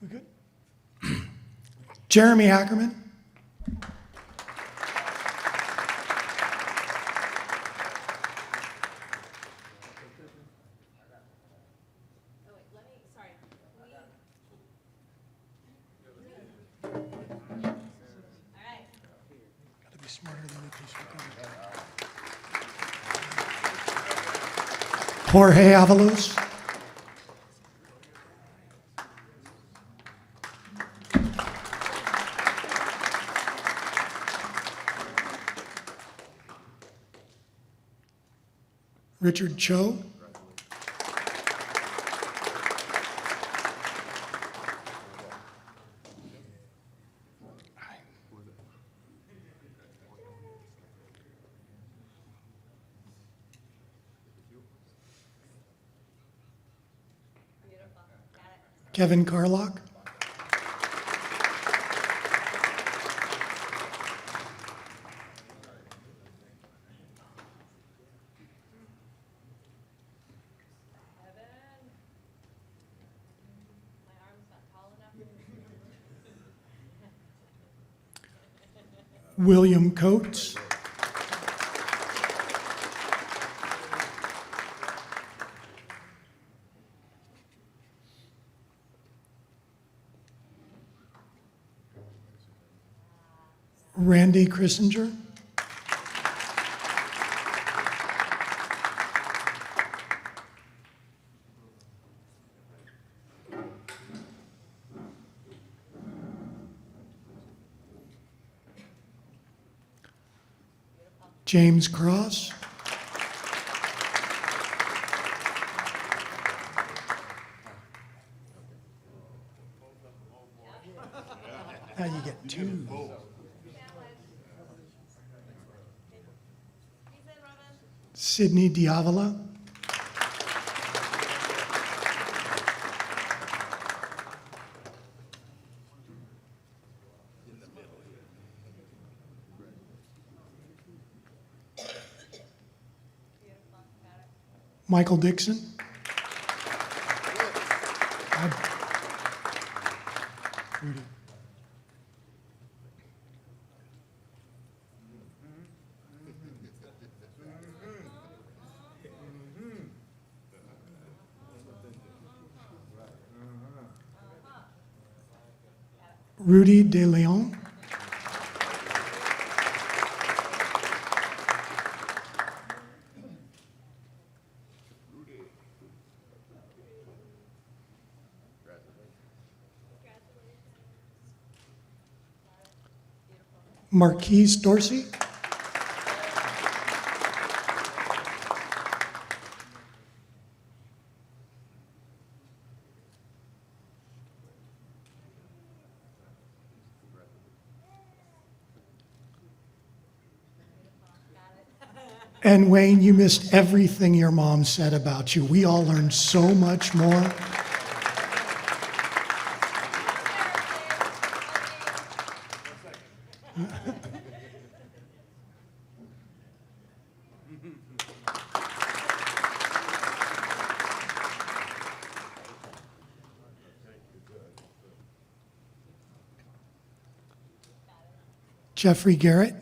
We good? Jeremy Ackerman. Jorge Avalos. Richard Cho. Kevin Carlock. William Coates. Randy Christinger. James Cross. Now you get two. Sydney Diavola. Michael Dixon. Rudy. Rudy De Leon. Marquise Dorsey. And Wayne, you missed everything your mom said about you. We all learned so much more. Jeffrey Garrett.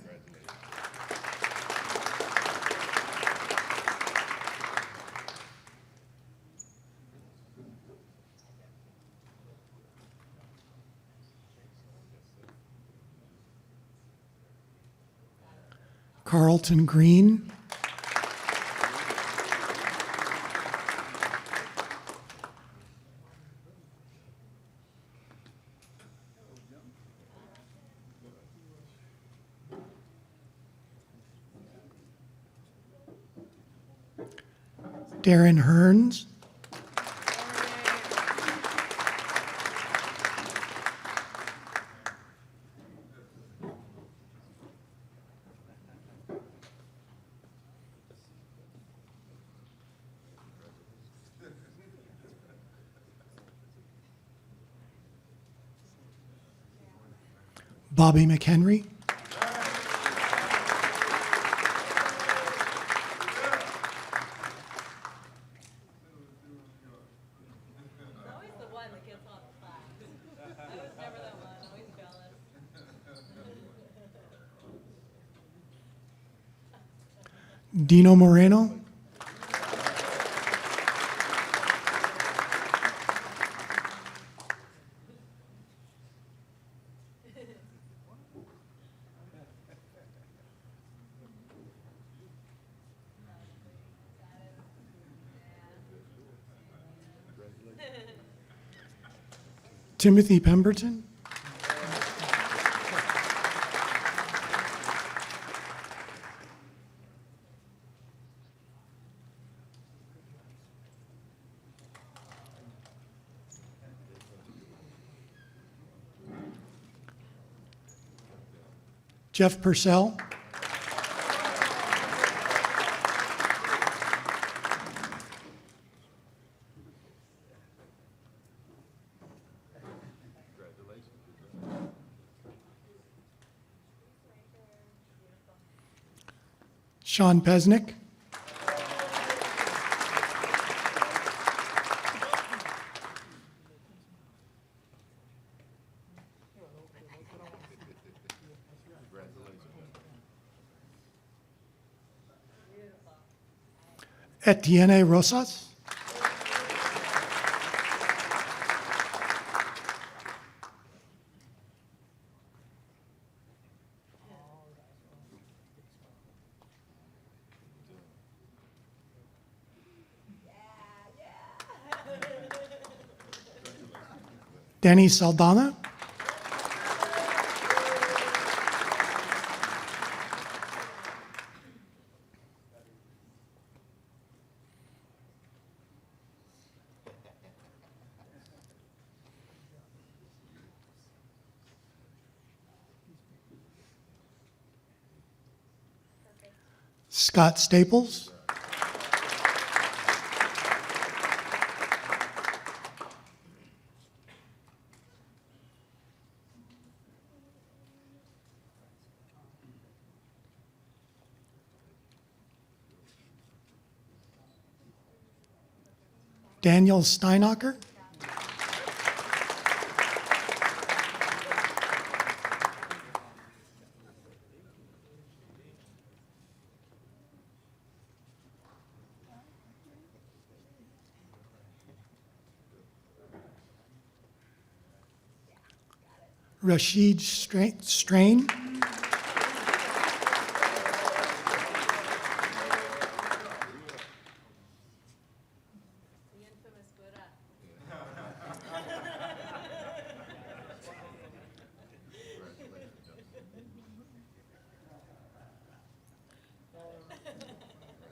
Carlton Green. Darren Hearns. Bobby McHenry. Dino Moreno. Timothy Pemberton. Jeff Purcell. Sean Pesnick. Etienne Rosas. Danny Saldana. Scott Staples. Daniel Steinacher. Rashid Strain.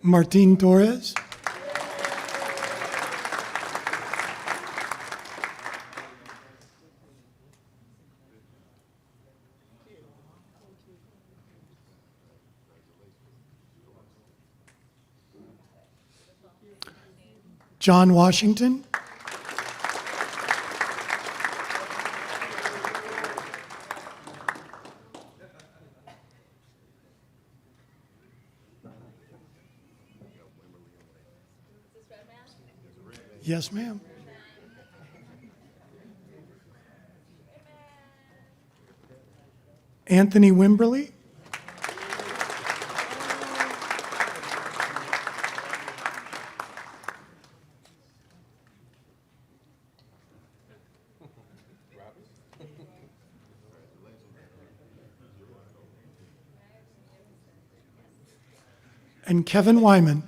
Martin Torres. John Washington. Yes, ma'am. Anthony Wimberly. and Kevin Wyman.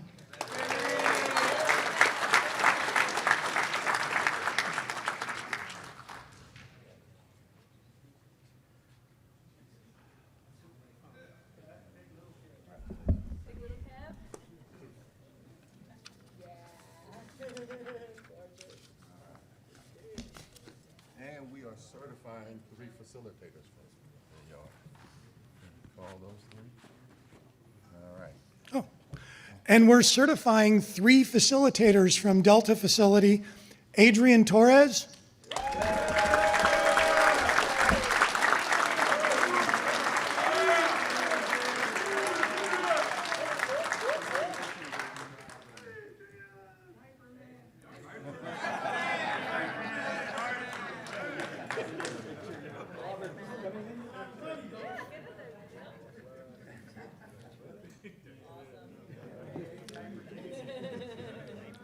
And we are certifying 3 facilitators for y'all. Call those 3. All right. And we're certifying 3 facilitators from Delta facility, Adrian Torres,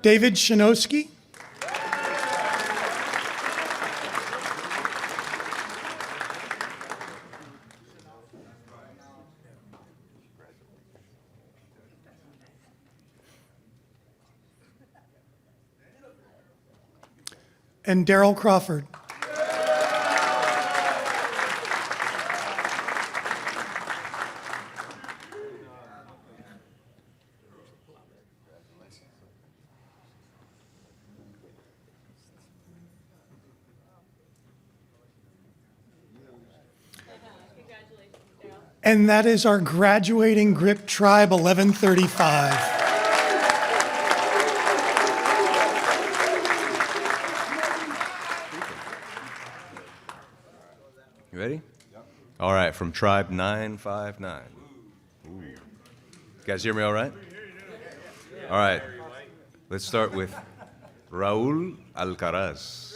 David Shinowski, and Daryl Crawford. And that is our graduating GRIP Tribe 1135. You ready? All right, from Tribe 959. Ooh. You guys hear me all right? All right, let's start with Raul Alcaraz.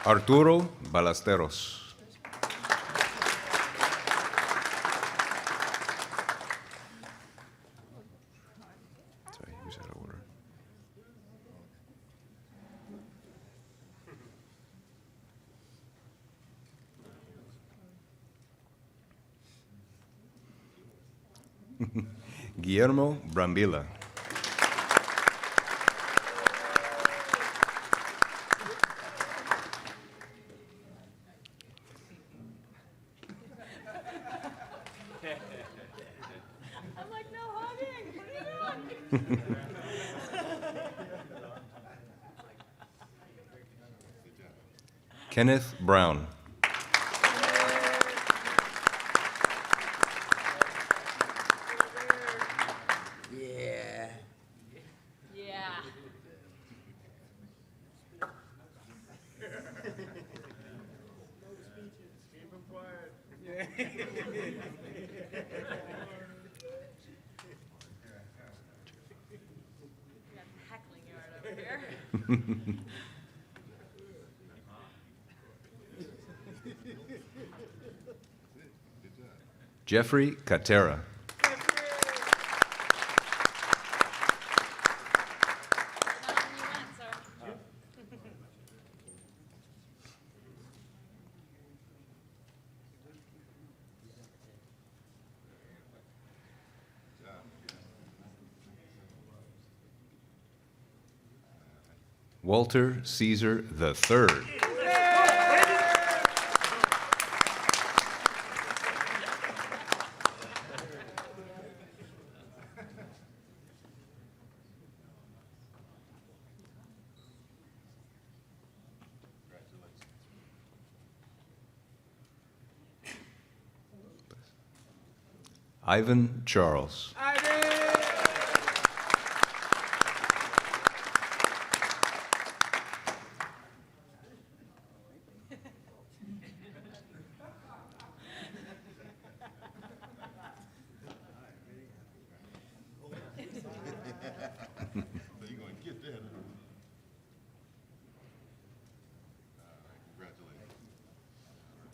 Arturo Ballesteros. Sorry, who's out of order? Guillermo Brambilla. I'm like, no hugging. What are you doing? Kenneth Brown. Yeah. Yeah. Heckling yard over here. Jeffrey Catera. Walter Caesar III. Ivan Charles.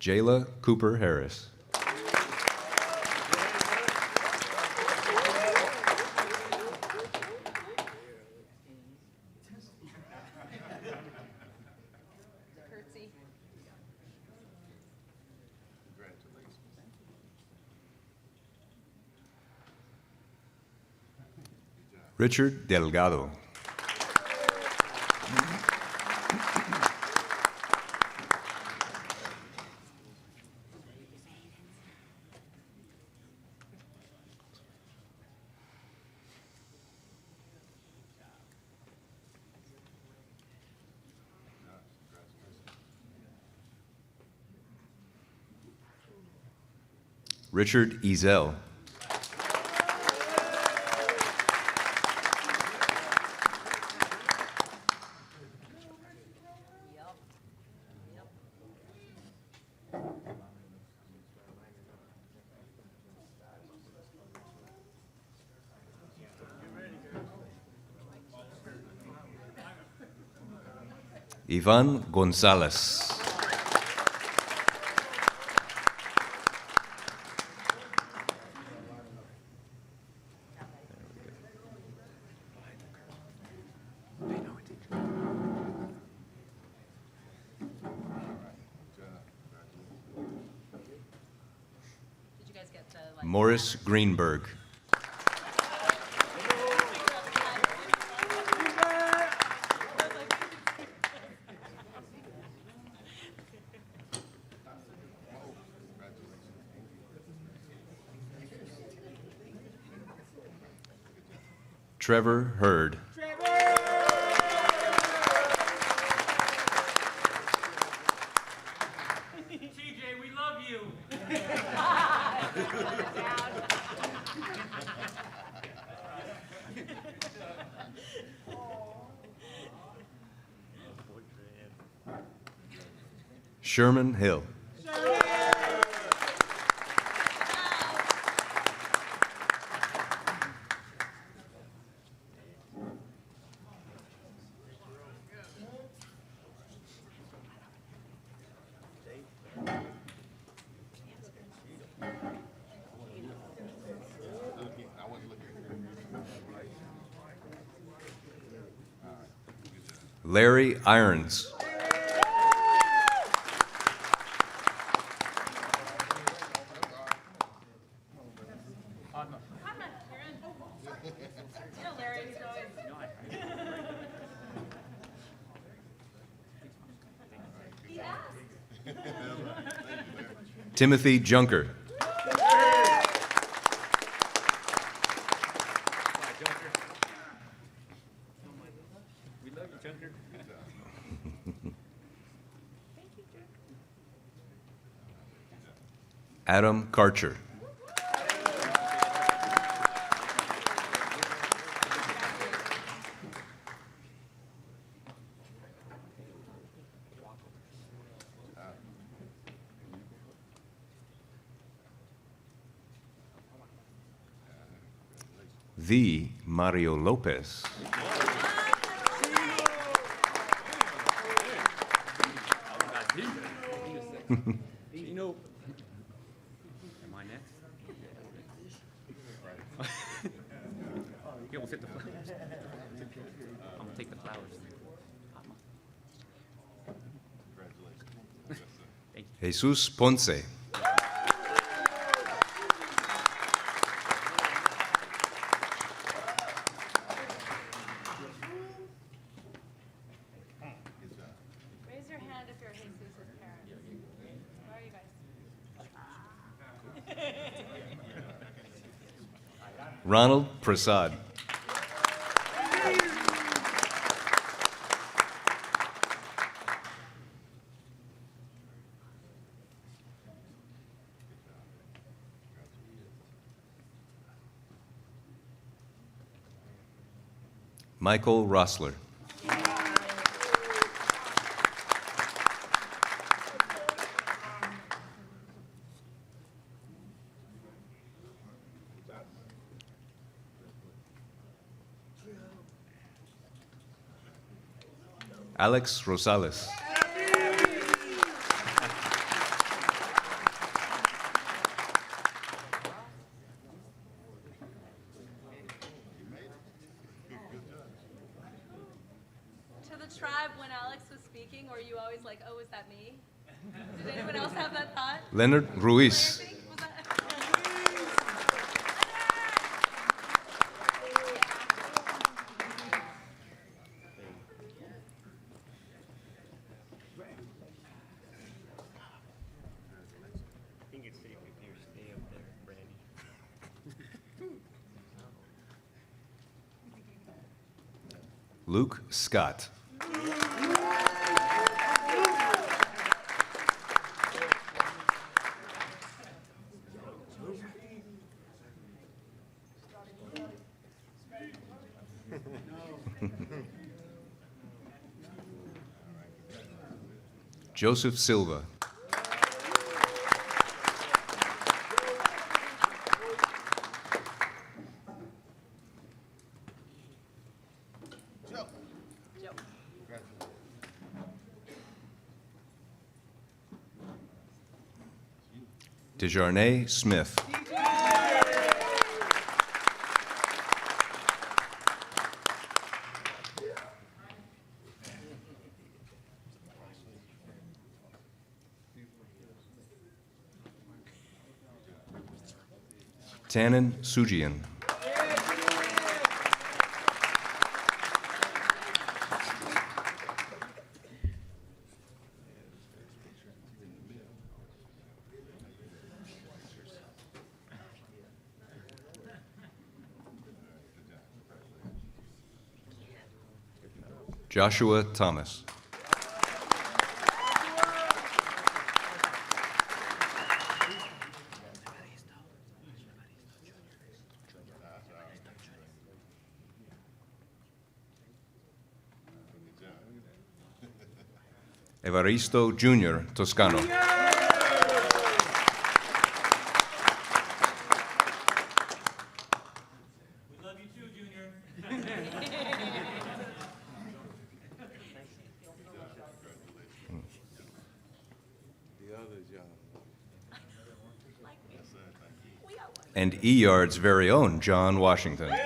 Jayla Cooper Harris. Richard Delgado. Richard Ezel. Ivan Gonzalez. Morris Greenberg. Trevor Hurd. TJ, we love you. Sherman Hill. Larry Irons. Timothy Junker. Adam Karcher. The Mario Lopez. Nope. Am I next? Here, we'll take the flowers. I'm gonna take the flowers. Thank you. Jesus Ponce. Raise your hand if you're Jesus' parents. Where are you guys? Ronald Prasad. Michael Rossler. Alex Rosales. Tribe when Alex was speaking, or you always like, oh, is that me? Did anyone else have that thought? Leonard Ruiz. Luke Scott. Joseph Silva. Desjarnay Smith. Tannen Sujian. Joshua Thomas. Evaristo Jr. Toscano. And E-Yard's very own John Washington. No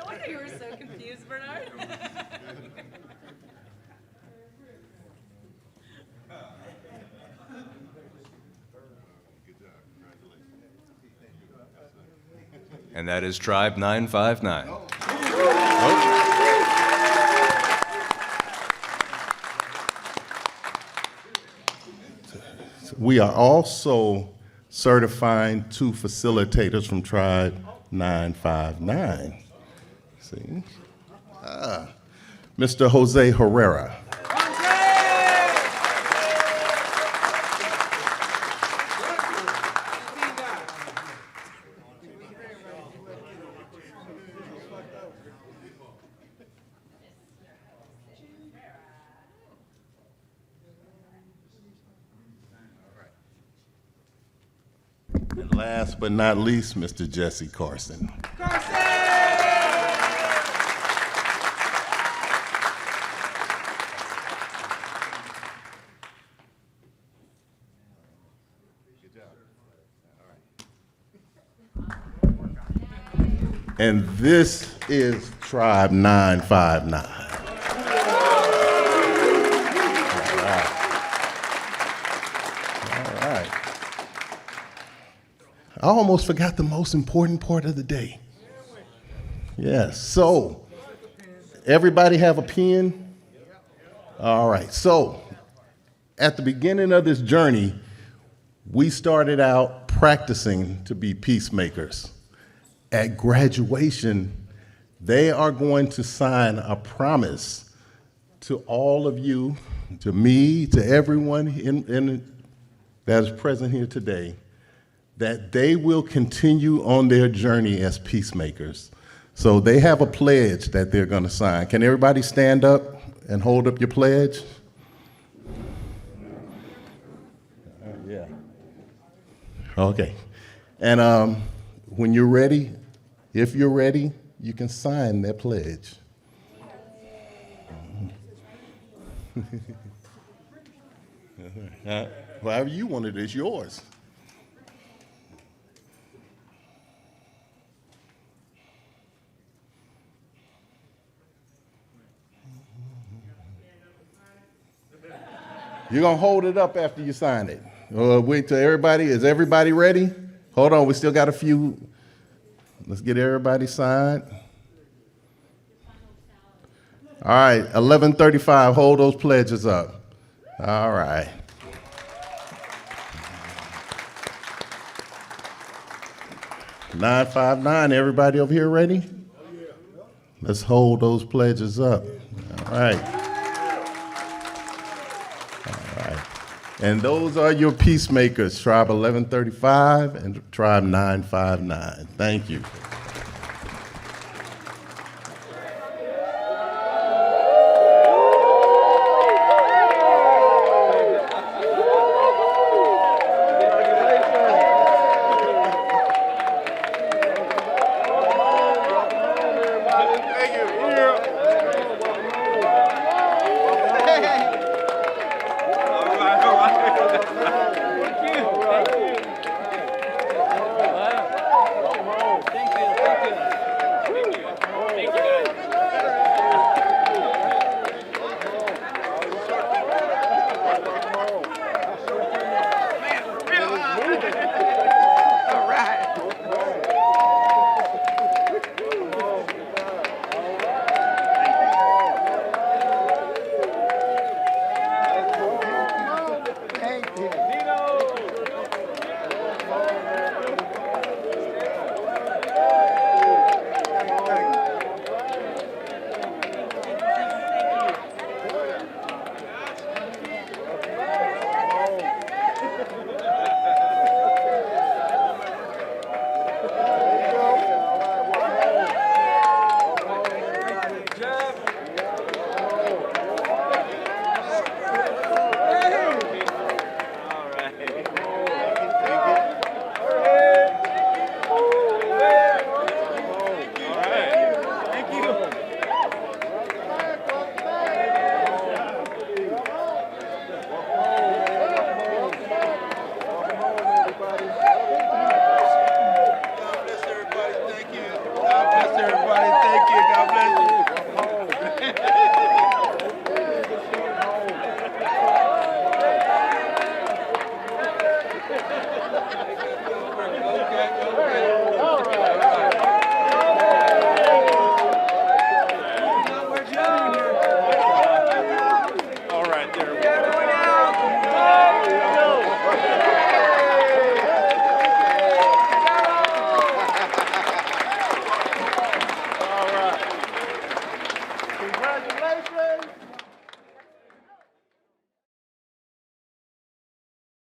wonder you were so confused, Bernard. And that is Tribe 959. We are also certifying 2 facilitators from Tribe 959. See? Mr. Jose Herrera. And last but not least, Mr. Jesse Carson. And this is Tribe 959. All right. I almost forgot the most important part of the day. Yes, so everybody have a pen? All right, so at the beginning of this journey, we started out practicing to be peacemakers. At graduation, they are going to sign a promise to all of you, to me, to everyone that is present here today, that they will continue on their journey as peacemakers. So they have a pledge that they're going to sign. Can everybody stand up and hold up your pledge? Yeah. Okay. And when you're ready, if you're ready, you can sign that pledge. However you want it, it's yours. You're going to hold it up after you sign it. Wait till everybody, is everybody ready? Hold on, we still got a few. Let's get everybody signed. All right, 11:35, hold those pledges up. All right. $9.59, everybody over here ready? Let's hold those pledges up. All right. And those are your peacemakers, Tribe 1135 and Tribe 959. Thank you.